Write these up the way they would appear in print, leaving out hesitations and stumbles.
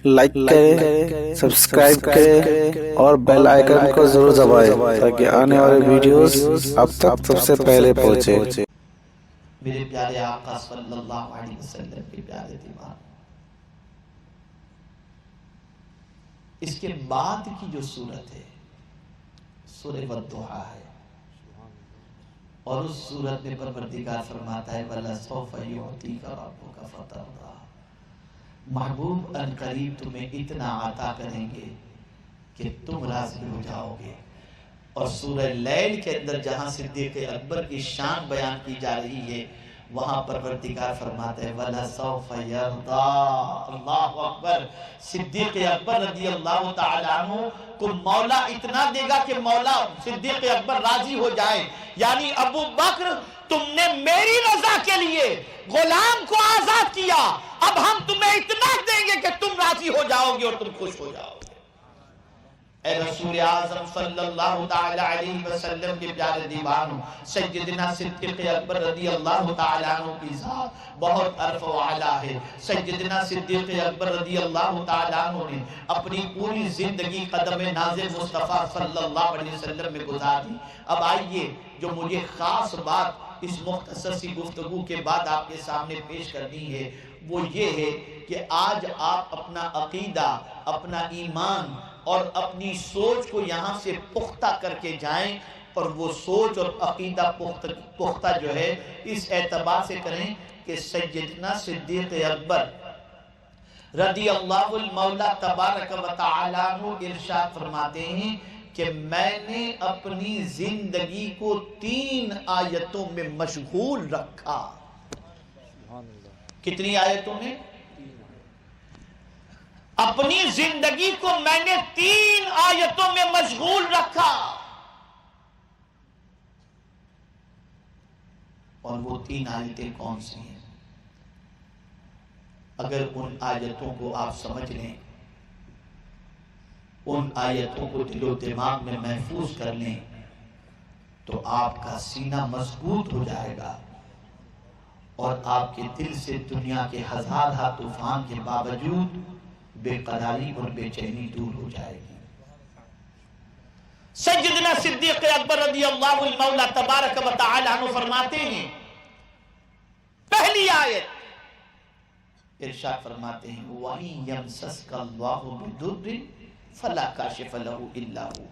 Like کریں، subscribe کریں اور بیل آئیکن کو ضرور دبائیں تاکہ آنے والے ویڈیوز اب تک سب سے پہلے پہنچے۔ میرے پیارے آقا صلی اللہ علیہ وسلم کے پیارے دیوان، اس کے بعد کی جو سورت ہے سورہ والضحیٰ ہے، اور اس سورت میں پروردگار فرماتا ہے وَلَسَوْفَ يُعْطِيكَ رَبُّكَ فَتَرْضَىٰ، محبوب ان قریب تمہیں اتنا عطا کریں گے کہ تم راضی ہو جاؤ گے۔ اور سورہ لیل کے اندر جہاں صدیق اکبر کی شان بیان کی جا رہی ہے، وہاں پروردگار فرماتا ہے وَلَسَوْفَ يَرْضَىٰ، اللہ اکبر، صدیق اکبر رضی اللہ تعالیٰ عنہ کو مولا اتنا دے گا کہ مولا صدیق اکبر راضی ہو جائے، یعنی ابو بکر تم نے میری رضا کے لیے غلام کو آزاد کیا، اب ہم تمہیں اتنا دیں گے کہ تم راضی ہو جاؤ گے اور تم خوش ہو جاؤ گے۔ اے رسول اعظم صلی اللہ تعالی علیہ وسلم کے پیارے دیوانوں، سیدنا صدیق اکبر رضی اللہ تعالی عنہ کی ذات بہت عرف و علا ہے۔ سیدنا صدیق اکبر رضی اللہ تعالی عنہ نے اپنی پوری زندگی قدم نازل مصطفیٰ صلی اللہ علیہ وسلم میں گزار دی۔ اب آئیے جو مجھے خاص بات اس مختصر سی گفتگو کے بعد آپ کے سامنے پیش کرنی ہے، وہ یہ ہے کہ آج آپ اپنا عقیدہ، اپنا ایمان اور اپنی سوچ کو یہاں سے پختہ کر کے جائیں، اور وہ سوچ اور عقیدہ پختہ جو ہے اس اعتبار سے کریں کہ سیدنا صدیق اکبر رضی اللہ المولا تبارک و تعالی عنہ ارشاد فرماتے ہیں کہ میں نے اپنی زندگی کو 3 آیتوں میں مشغول رکھا۔ کتنی آیتوں میں؟ اپنی زندگی کو میں نے 3 آیتوں میں مشغول رکھا، اور وہ 3 آیتیں کون سی ہیں؟ اگر ان آیتوں کو آپ سمجھ لیں، ان آیتوں کو دل و دماغ میں محفوظ کر لیں، تو آپ کا سینہ مضبوط ہو جائے گا، اور آپ کے دل سے دنیا کے ہزارہ طوفان کے باوجود بے قراری اور بے چینی دور ہو جائے گی۔ سیدنا صدیق اکبر رضی اللہ المولا تبارک و تعالی عنہ فرماتے ہیں، پہلی آیت ارشاد فرماتے ہیں وَإِن يَمْسَسْكَ اللَّهُ بِضُرٍّ فَلَا كَاشِفَ لَهُ إِلَّا هُوَ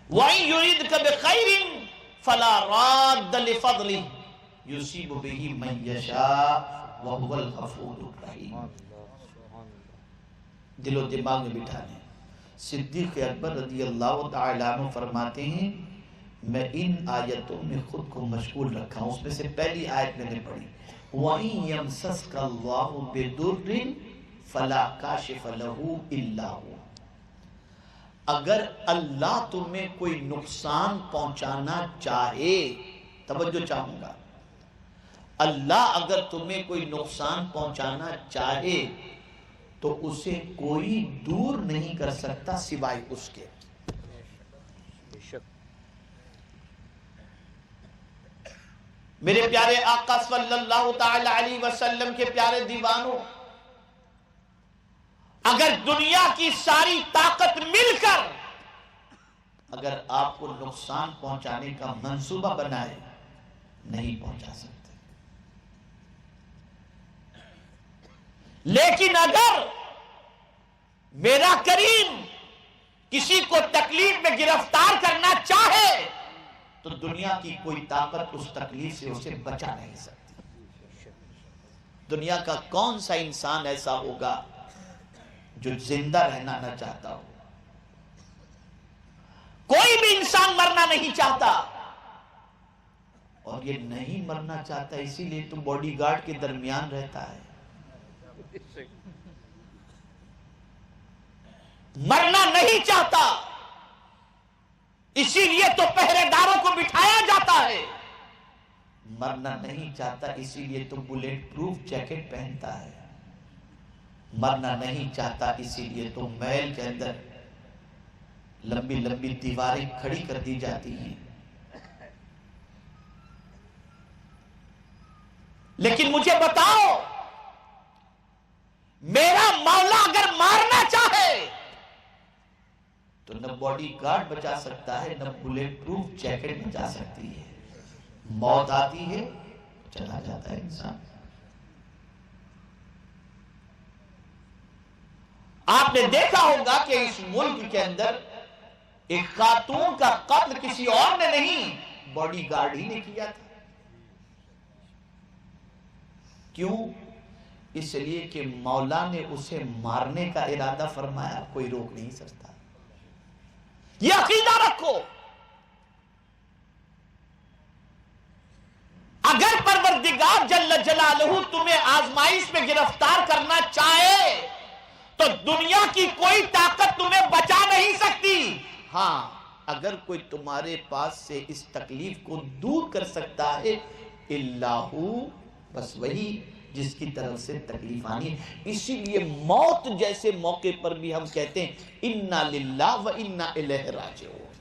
وَإِن يُرِدْكَ بِخَيْرٍ فَلَا رَادَّ لِفَضْلِهِ يُصِيبُ بِهِ مَن يَشَاءُ وَهُوَ الْغَفُورُ الرَّحِيمُ۔ دل و دماغ میں بٹھا لیں، صدیق اکبر رضی اللہ تعالیٰ عنہ فرماتے ہیں میں ان آیتوں میں خود کو مشغول رکھا ہوں۔ اس میں سے پہلی آیت میں نے پڑھی وَإِن يَمْسَسْكَ اللَّهُ بِضُرٍّ فَلَا كَاشِفَ لَهُ إِلَّا هُوَ، اگر اللہ تمہیں کوئی نقصان پہنچانا چاہے، توجہ چاہوں گا، اللہ اگر تمہیں کوئی نقصان پہنچانا چاہے تو اسے کوئی دور نہیں کر سکتا سوائے اس کے۔ میرے پیارے آقا صلی اللہ تعالی علیہ وسلم کے پیارے دیوانوں، اگر دنیا کی ساری طاقت مل کر اگر آپ کو نقصان پہنچانے کا منصوبہ بنائے، نہیں پہنچا سکتے، لیکن اگر میرا کریم کسی کو تکلیف میں گرفتار کرنا چاہے تو دنیا کی کوئی طاقت اس تکلیف سے اسے بچا نہیں سکتی۔ دنیا کا کون سا انسان ایسا ہوگا جو زندہ رہنا نہ چاہتا ہو؟ کوئی بھی انسان مرنا نہیں چاہتا، اور یہ نہیں مرنا چاہتا اسی لیے تو باڈی گارڈ کے درمیان رہتا ہے۔ مرنا نہیں چاہتا اسی لیے تو پہرے داروں کو بٹھایا جاتا ہے۔ مرنا نہیں چاہتا اسی لیے تو بلیٹ پروف جیکٹ پہنتا ہے۔ مرنا نہیں چاہتا اسی لیے تو محل کے اندر لمبی لمبی دیواریں کھڑی کر دی جاتی ہیں۔ لیکن مجھے بتاؤ، میرا مولا اگر باڈی گارڈ بچا سکتا ہے، نہ بلیٹ پروف جیکٹ بچا سکتی ہے۔ موت آتی ہے چلا جاتا ہے انسان۔ آپ نے دیکھا ہوگا کہ اس ملک کے اندر ایک خاتون کا قتل کسی اور نے نہیں، باڈی گارڈ ہی نے کیا تھا۔ کیوں؟ اس لیے کہ مولا نے اسے مارنے کا ارادہ فرمایا، کوئی روک نہیں سکتا۔ یہ عقیدہ رکھو، اگر پروردگار جل جلالہ تمہیں آزمائش میں گرفتار کرنا چاہے تو دنیا کی کوئی طاقت تمہیں بچا نہیں سکتی۔ ہاں، اگر کوئی تمہارے پاس سے اس تکلیف کو دور کر سکتا ہے، اللہ، بس وہی جس کی طرف سے تکلیف آنی ہے۔ اسی لیے موت جیسے موقع پر بھی ہم کہتے ہیں انا للہ و انا الیہ راجعون۔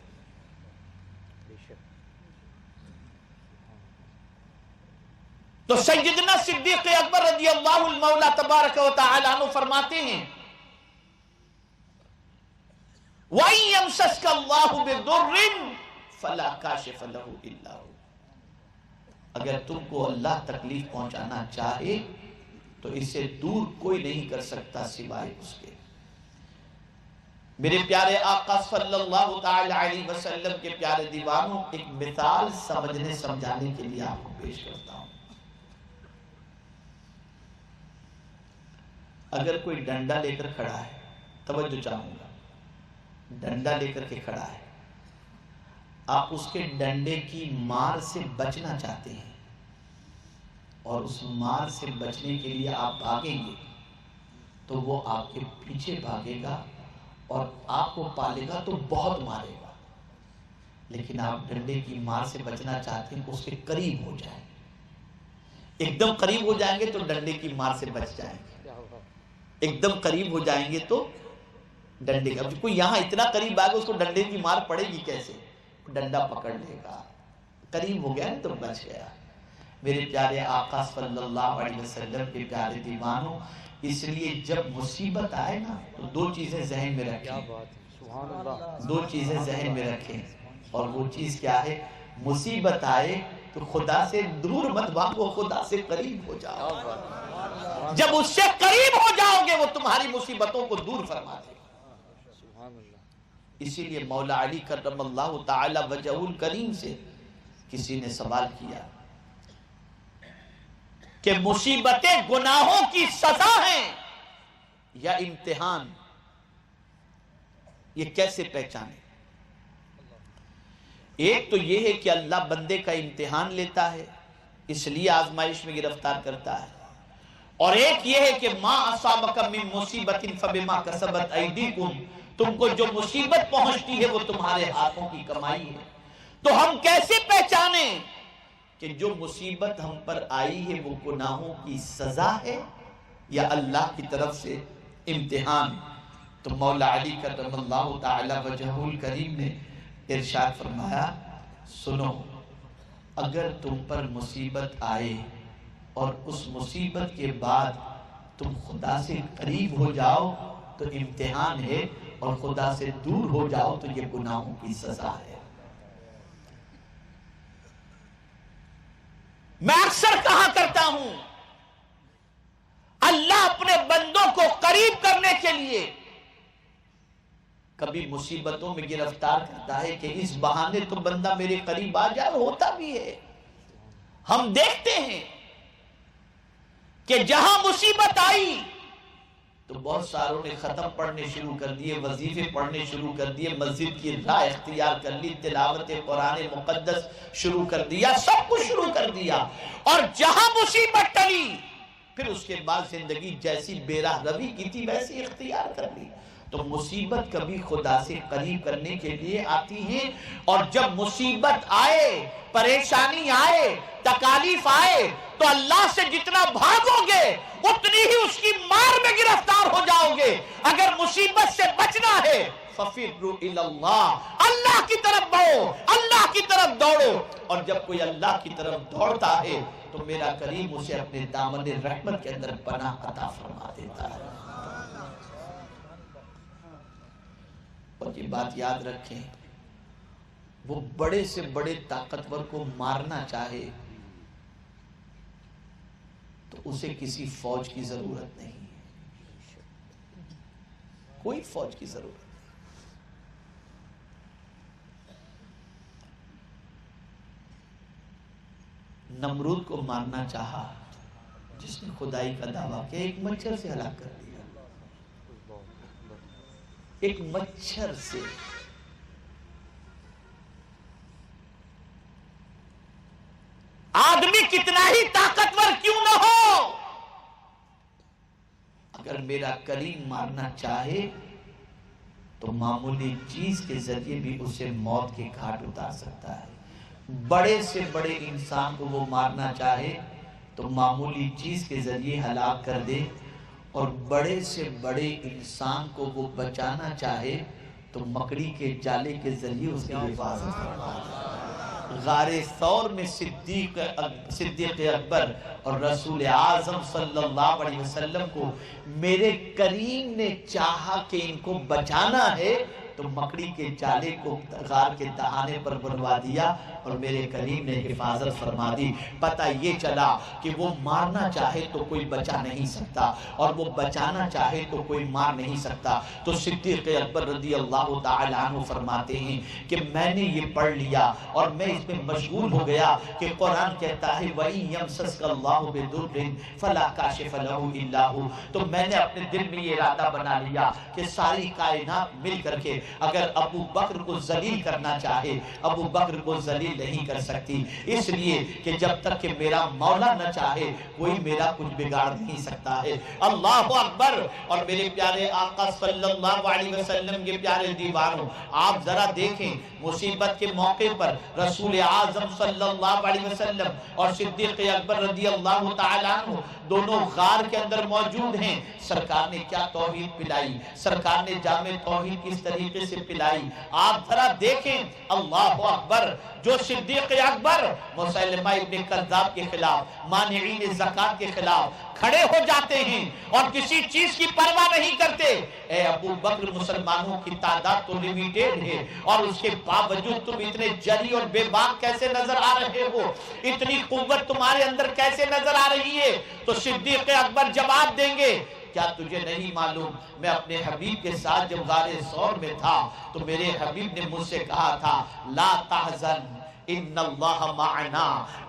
تو سیدنا صدیق اکبر رضی اللہ المولا تبارک و تعالی عنہ فرماتے ہیں وَإِن يَمْسَسْكَ اللَّهُ بِضُرٍّ فَلَا كَاشِفَ لَهُ إِلَّا هُوَ۔ اگر تم کو اللہ تکلیف پہنچانا چاہے تو اسے دور کوئی نہیں کر سکتا سوائے اس کے۔ میرے پیارے آقا صلی اللہ تعالی علیہ وسلم کے پیارے دیوانوں، ایک مثال سمجھنے سمجھانے کے لیے آپ کو پیش کرتا ہوں۔ اگر کوئی ڈنڈا لے کر کھڑا ہے، توجہ چاہوں گا، ڈنڈا لے کر کے کھڑا ہے، آپ اس کے ڈنڈے کی مار سے بچنا چاہتے ہیں اور اس مار سے بچنے کے لیے آپ بھاگیں گے تو وہ آپ کے پیچھے بھاگے گا اور آپ کو پالے گا تو بہت مارے گا۔ لیکن آپ ڈنڈے کی مار سے بچنا چاہتے ہیں، اس کے قریب ہو جائیں، ایک دم قریب ہو جائیں گے تو ڈنڈے کی مار سے بچ جائیں گے، ایک دم قریب ہو جائیں گے تو ڈنڈے کا، کوئی یہاں اتنا قریب آئے گا اس کو ڈنڈے کی مار پڑے گی کیسے؟ ڈنڈا پکڑ لے گا، قریب ہو گیا تو بچ گیا۔ میرے پیارے آقا صلی اللہ علیہ وسلم کے پیارے دیوانوں، اس لیے جب مصیبت آئے نا تو دو چیزیں ذہن میں رکھیں، دو چیزیں ذہن میں رکھیں، اور وہ چیز کیا ہے؟ مصیبت آئے تو خدا سے دور مت بھاگو، خدا سے قریب ہو جاؤ۔ جب اس سے قریب ہو جاؤ گے وہ تمہاری مصیبتوں کو دور فرما دے گا۔ اسی لیے مولا علی کرم اللہ تعالی وجہہ الکریم سے کسی نے سوال کیا کہ مصیبتیں گناہوں کی سزا ہیں یا امتحان، یہ کیسے پہچانے؟ ایک تو یہ ہے کہ اللہ بندے کا امتحان لیتا ہے، اس لیے آزمائش میں گرفتار کرتا ہے، اور ایک یہ ہے کہ ما اصابک من مصیبت فبما کسبت ایدیکم، تم کو جو مصیبت پہنچتی ہے وہ تمہارے ہاتھوں کی کمائی ہے۔ تو ہم کیسے پہچانیں کہ جو مصیبت ہم پر آئی ہے وہ گناہوں کی سزا ہے یا اللہ کی طرف سے امتحان؟ تو مولا علی کرم اللہ تعالی وجہہ الکریم نے ارشاد فرمایا، سنو، اگر تم پر مصیبت آئے اور اس مصیبت کے بعد تم خدا سے قریب ہو جاؤ تو امتحان ہے، اور خدا سے دور ہو جاؤ تو یہ گناہوں کی سزا ہے۔ میں اکثر کہا کرتا ہوں، اللہ اپنے بندوں کو قریب کرنے کے لیے کبھی مصیبتوں میں گرفتار کرتا ہے کہ اس بہانے تو بندہ میرے قریب آ جائے، ہوتا بھی ہے۔ ہم دیکھتے ہیں کہ جہاں مصیبت آئی تو بہت ساروں نے ختم پڑھنے شروع کر دیے، وظیفے پڑھنے شروع کر دیے، مسجد کی راہ اختیار کر لی، تلاوت قرآن مقدس شروع کر دیا، سب کچھ شروع کر دیا، اور جہاں مصیبت ٹلی پھر اس کے بعد زندگی جیسی بے راہ روی کی تھی ویسی اختیار کر لی۔ تو مصیبت کبھی خدا سے قریب کرنے کے لیے آتی ہے، اور جب مصیبت آئے، پریشانی آئے، تکالیف آئے تو اللہ سے جتنا بھاگو گے اتنی ہی اس کی مار میں گرفتار ہو جاؤ گے۔ اگر مصیبت سے بچنا ہے فَفِرُّوا إِلَى اللَّهِ، اللہ کی طرف بڑھو، اللہ کی طرف دوڑو، اور جب کوئی اللہ کی طرف دوڑتا ہے تو میرا کریم اسے اپنے دامن رحمت کے اندر پناہ عطا فرما دیتا ہے۔ اور یہ بات یاد رکھیں، وہ بڑے سے بڑے طاقتور کو مارنا چاہے تو اسے کسی فوج کی ضرورت نہیں ہے، کوئی فوج کی ضرورت نہیں۔ نمرود کو مارنا چاہا جس نے خدائی کا دعویٰ کیا، ایک مچھر سے ہلاک کر دیا، ایک مچھر سے۔ آدمی کتنا ہی طاقتور کیوں نہ ہو، اگر میرا کریم مارنا چاہے تو معمولی چیز کے ذریعے بھی اسے موت کے گھاٹ اتار سکتا ہے۔ بڑے سے بڑے انسان کو وہ مارنا چاہے تو معمولی چیز کے ذریعے ہلاک کر دے، اور بڑے سے بڑے انسان کو وہ بچانا چاہے تو مکڑی کے جالے کے ذریعے اس کی حفاظت کرتا ہے۔ غار ثور میں صدیق اکبر اور رسول اعظم صلی اللہ علیہ وسلم کو میرے کریم نے چاہا کہ ان کو بچانا ہے تو مکڑی کے جالے کو غار کے دہانے پر بنوا دیا اور میرے کریم نے حفاظت فرما دی۔ پتہ یہ چلا کہ وہ مارنا چاہے تو کوئی بچا نہیں سکتا، اور وہ بچانا چاہے تو کوئی مار نہیں سکتا۔ تو صدیق اکبر رضی اللہ تعالی عنہ فرماتے ہیں کہ میں نے یہ پڑھ لیا اور میں اس میں مشغول ہو گیا کہ قرآن کہتا ہے وَإِن يَمْسَسْكَ اللَّهُ بِضُرٍّ فَلَا كَاشِفَ لَهُ إِلَّا هُوَ۔ تو میں نے اپنے دل میں یہ ارادہ بنا لیا کہ ساری کائنات مل کر کے اگر ابو بکر کو ذلیل کرنا چاہے، ابو بکر کو ذلیل نہیں کر سکتی، اس لیے کہ جب تک کہ میرا مولا نہ چاہے کوئی میرا کچھ بگاڑ نہیں سکتا ہے۔ اللہ اکبر۔ اور میرے پیارے آقا صلی اللہ علیہ وسلم کے پیارے دیوانوں، آپ ذرا دیکھیں مصیبت کے موقع پر رسول اعظم صلی اللہ علیہ وسلم اور صدیق اکبر رضی اللہ تعالیٰ عنہ دونوں غار کے اندر موجود ہیں۔ سرکار نے کیا توحید پلائی، سرکار نے جامع توحید کس طریقے سے پلائی، آپ ذرا دیکھیں۔ اللہ اکبر۔ جو صدیق اکبر مسیلمہ ابن کذاب کے خلاف، مانعین زکوٰۃ کے خلاف کھڑے ہو جاتے ہیں اور کسی چیز کی پرواہ نہیں کرتے۔ اے ابو بکر، مسلمانوں کی تعداد تو لیمیٹڈ ہے اور اس کے باوجود تم اتنے جری اور بے باک کیسے نظر آ رہے ہو، اتنی قوت تمہارے اندر کیسے نظر آ رہی ہے؟ تو صدیق اکبر جواب دیں گے، کیا تجھے نہیں معلوم میں اپنے حبیب کے ساتھ جب غار ثور میں تھا تو میرے حبیب نے مجھ سے کہا تھا لا تحزن ان اللہ معنا،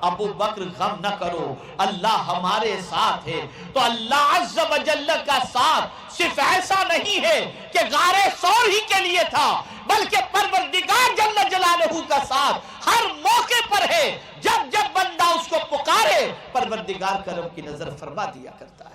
ابو بکر غم نہ کرو، اللہ ہمارے ساتھ ہے۔ تو اللہ عز و جل کا ساتھ صرف ایسا نہیں ہے کہ غار ثور ہی کے لیے تھا، بلکہ پروردگار جل جلالہ کا ساتھ ہر موقع پر ہے۔ جب جب بندہ اس کو پکارے پروردگار کرم کی نظر فرما دیا کرتا ہے۔